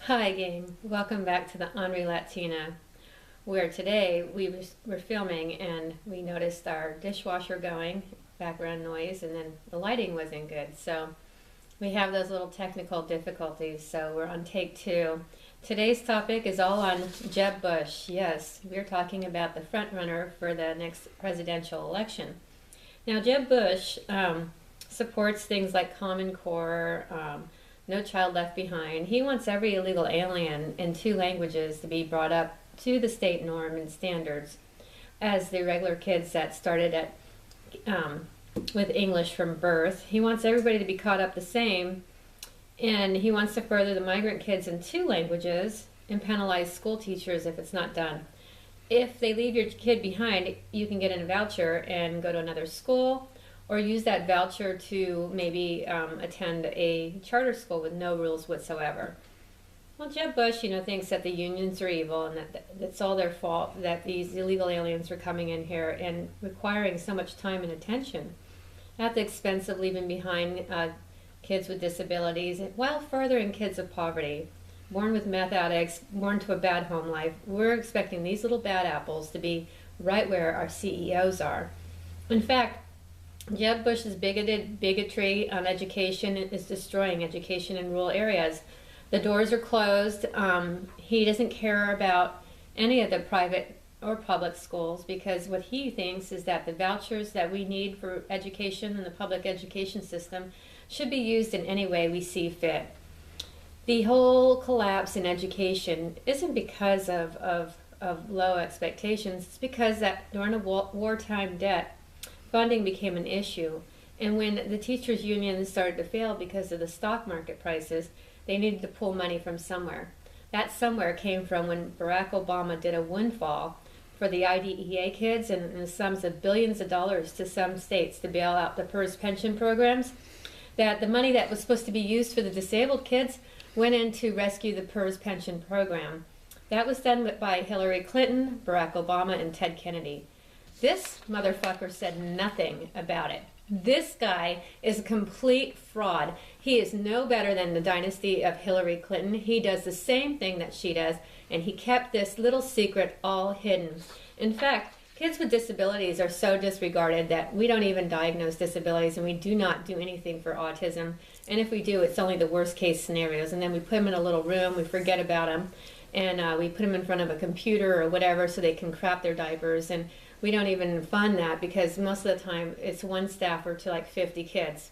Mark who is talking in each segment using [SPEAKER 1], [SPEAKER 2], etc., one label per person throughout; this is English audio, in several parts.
[SPEAKER 1] Hi gang, welcome back to the Henri Latina, where today were filming and we noticed our dishwasher going, background noise, and then the lighting wasn't good. So we have those little technical difficulties, so we're on take two. Today's topic is all on Jeb Bush. Yes, we're talking about the front runner for the next presidential election. Now Jeb Bush supports things like Common Core, no Child Left Behind. He wants every illegal alien in two languages to be brought up to the state norm and standards as the regular kids that started at with English from birth. He wants everybody to be caught up the same, and he wants to further the migrant kids in two languages and penalize school teachers if it's not done. If they leave your kid behind, you can get a voucher and go to another school, or use that voucher to maybe attend a charter school with no rules whatsoever. Well, Jeb Bush, thinks that the unions are evil and that's all their fault, that these illegal aliens are coming in here and requiring so much time and attention at the expense of leaving behind kids with disabilities, while furthering kids of poverty, born with meth addicts, born to a bad home life. We're expecting these little bad apples to be right where our CEOs are. In fact, Jeb Bush's bigotry on education is destroying education in rural areas. The doors are closed. He doesn't care about any of the private or public schools, because what he thinks is that the vouchers that we need for education in the public education system should be used in any way we see fit. The whole collapse in education isn't because of low expectations. It's because that during a wartime debt, funding became an issue, and when the teachers' union started to fail because of the stock market prices, they needed to pull money from somewhere. That somewhere came from when Barack Obama did a windfall for the IDEA kids and the sums of billions of dollars to some states to bail out the PERS pension programs. That the money that was supposed to be used for the disabled kids went in to rescue the PERS pension program. That was done by Hillary Clinton, Barack Obama, and Ted Kennedy. This motherfucker said nothing about it. This guy is a complete fraud. He is no better than the dynasty of Hillary Clinton. He does the same thing that she does, and he kept this little secret all hidden. In fact, kids with disabilities are so disregarded that we don't even diagnose disabilities, and we do not do anything for autism. And if we do, it's only the worst case scenarios. And then we put them in a little room, we forget about them, and we put them in front of a computer or whatever so they can crap their diapers. And we don't even fund that because most of the time it's one staffer to like 50 kids.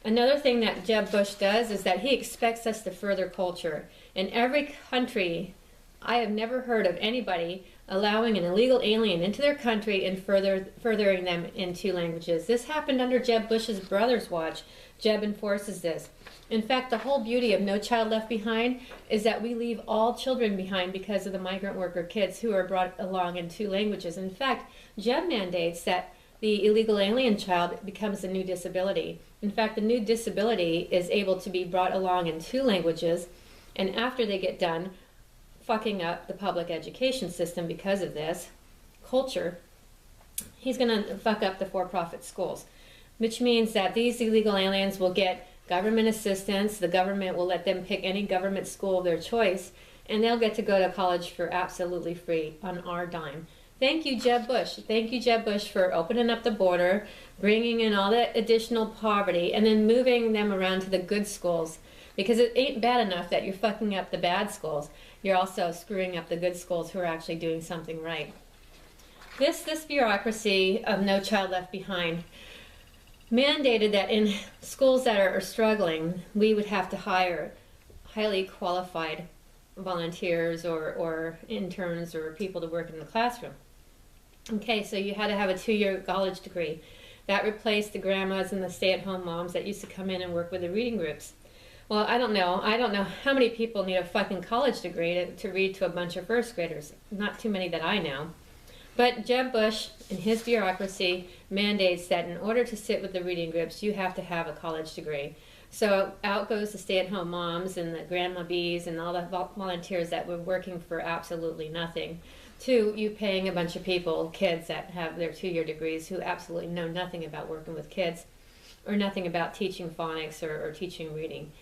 [SPEAKER 1] Another thing that Jeb Bush does is that he expects us to further culture. In every country, I have never heard of anybody allowing an illegal alien into their country and furthering them in two languages. This happened under Jeb Bush's brother's watch. Jeb enforces this. In fact, the whole beauty of No Child Left Behind is that we leave all children behind because of the migrant worker kids who are brought along in two languages. In fact, Jeb mandates that the illegal alien child becomes a new disability. In fact, the new disability is able to be brought along in two languages, and after they get done fucking up the public education system because of this culture, he's going to fuck up the for-profit schools, which means that these illegal aliens will get government assistance. The government will let them pick any government school of their choice, and they'll get to go to college for absolutely free on our dime. Thank you, Jeb Bush. Thank you, Jeb Bush, for opening up the border, bringing in all that additional poverty, and then moving them around to the good schools. Because it ain't bad enough that you're fucking up the bad schools. You're also screwing up the good schools who are actually doing something right. This bureaucracy of No Child Left Behind mandated that in schools that are struggling, we would have to hire highly qualified volunteers or interns or people to work in the classroom. Okay, so you had to have a 2-year college degree. That replaced the grandmas and the stay-at-home moms that used to come in and work with the reading groups. Well, I don't know how many people need a fucking college degree to read to a bunch of first graders. Not too many that I know. But Jeb Bush and his bureaucracy mandates that in order to sit with the reading groups, you have to have a college degree. So out goes the stay-at-home moms and the grandma bees and all the volunteers that were working for absolutely nothing, to you paying a bunch of people, kids that have their 2-year degrees who absolutely know nothing about working with kids or nothing about teaching phonics or teaching reading.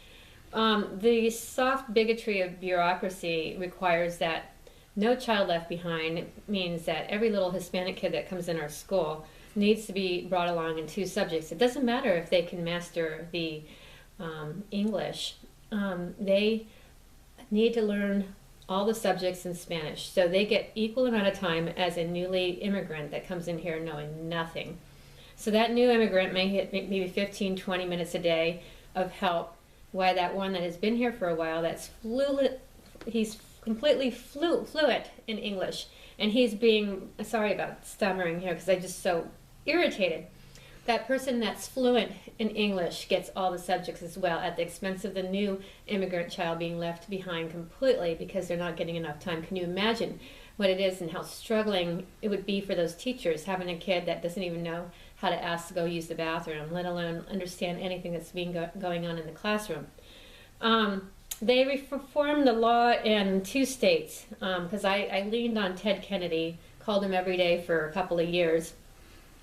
[SPEAKER 1] The soft bigotry of bureaucracy requires that no child left behind. It means that every little Hispanic kid that comes in our school needs to be brought along in 2 subjects. It doesn't matter if they can master the English. They need to learn all the subjects in Spanish. So they get equal amount of time as a newly immigrant that comes in here knowing nothing. So that new immigrant may hit maybe 15, 20 minutes a day of help, while that one that has been here for a while, that's fluent, he's completely fluent in English. And he's being, sorry about stammering here because I'm just so irritated. That person that's fluent in English gets all the subjects as well at the expense of the new immigrant child being left behind completely because they're not getting enough time. Can you imagine what it is and how struggling it would be for those teachers having a kid that doesn't even know how to ask to go use the bathroom, let alone understand anything that's going on in the classroom. They reformed the law in 2 states because I leaned on Ted Kennedy, called him every day for a couple of years.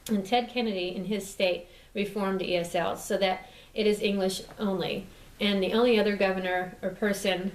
[SPEAKER 1] And Ted Kennedy in his state reformed ESL so that it is English only. And the only other governor or person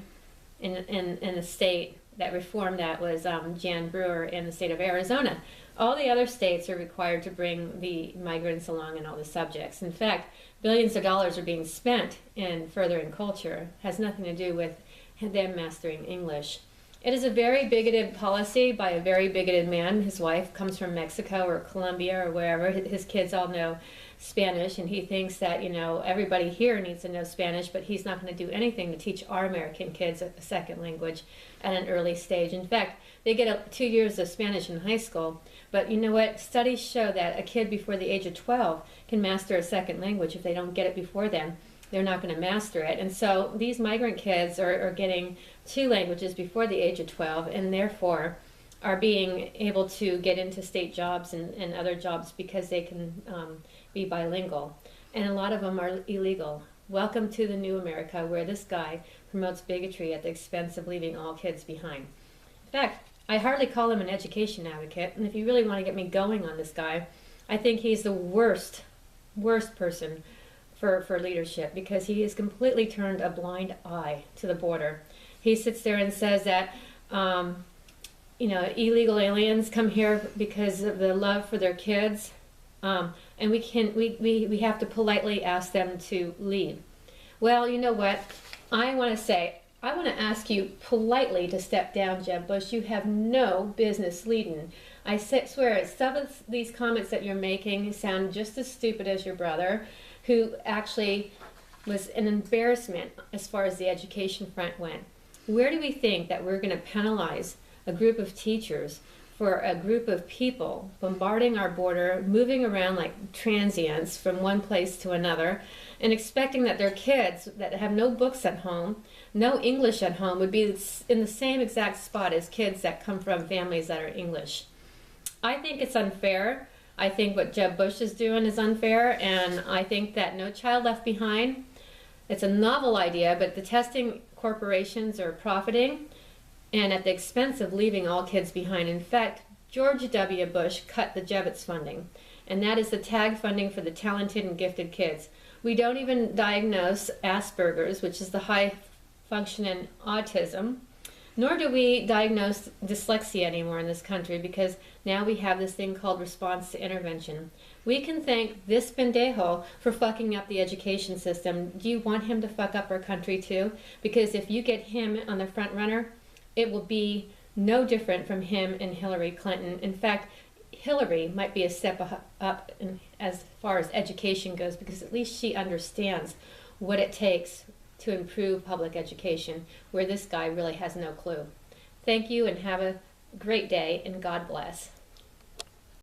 [SPEAKER 1] in the state that reformed that was Jan Brewer in the state of Arizona. All the other states are required to bring the migrants along in all the subjects. In fact, billions of dollars are being spent in furthering culture. It has nothing to do with them mastering English. It is a very bigoted policy by a very bigoted man. His wife comes from Mexico or Colombia or wherever. His kids all know Spanish, and he thinks that, you know, everybody here needs to know Spanish, but he's not going to do anything to teach our American kids a second language at an early stage. In fact, they get 2 years of Spanish in high school, but you know what? Studies show that a kid before the age of 12 can master a second language. If they don't get it before then, they're not going to master it. And so these migrant kids are getting 2 languages before the age of 12, and therefore are being able to get into state jobs and other jobs because they can be bilingual. And a lot of them are illegal. Welcome to the new America, where this guy promotes bigotry at the expense of leaving all kids behind. In fact, I hardly call him an education advocate, and if you really want to get me going on this guy, I think he's the worst person for leadership, because he has completely turned a blind eye to the border. He sits there and says that you know, illegal aliens come here because of the love for their kids, and we have to politely ask them to leave. Well, you know what? I want to ask you politely to step down, Jeb Bush. You have no business leading. I swear, some of these comments that you're making sound just as stupid as your brother, who actually was an embarrassment as far as the education front went. Where do we think that we're going to penalize a group of teachers for a group of people bombarding our border, moving around like transients from one place to another, and expecting that their kids that have no books at home, no English at home, would be in the same exact spot as kids that come from families that are English? I think it's unfair. I think what Jeb Bush is doing is unfair, and I think that No Child Left Behind, it's a novel idea, but the testing corporations are profiting and at the expense of leaving all kids behind. In fact, George W. Bush cut the Jevets funding, and that is the tag funding for the talented and gifted kids. We don't even diagnose Asperger's, which is the high function autism, nor do we diagnose dyslexia anymore in this country, because now we have this thing called response to intervention. We can thank this pendejo for fucking up the education system. Do you want him to fuck up our country too? Because if you get him on the front runner, it will be no different from him and Hillary Clinton. In fact, Hillary might be a step up as far as education goes, because at least she understands what it takes to improve public education, where this guy really has no clue. Thank you, and have a great day, and God bless.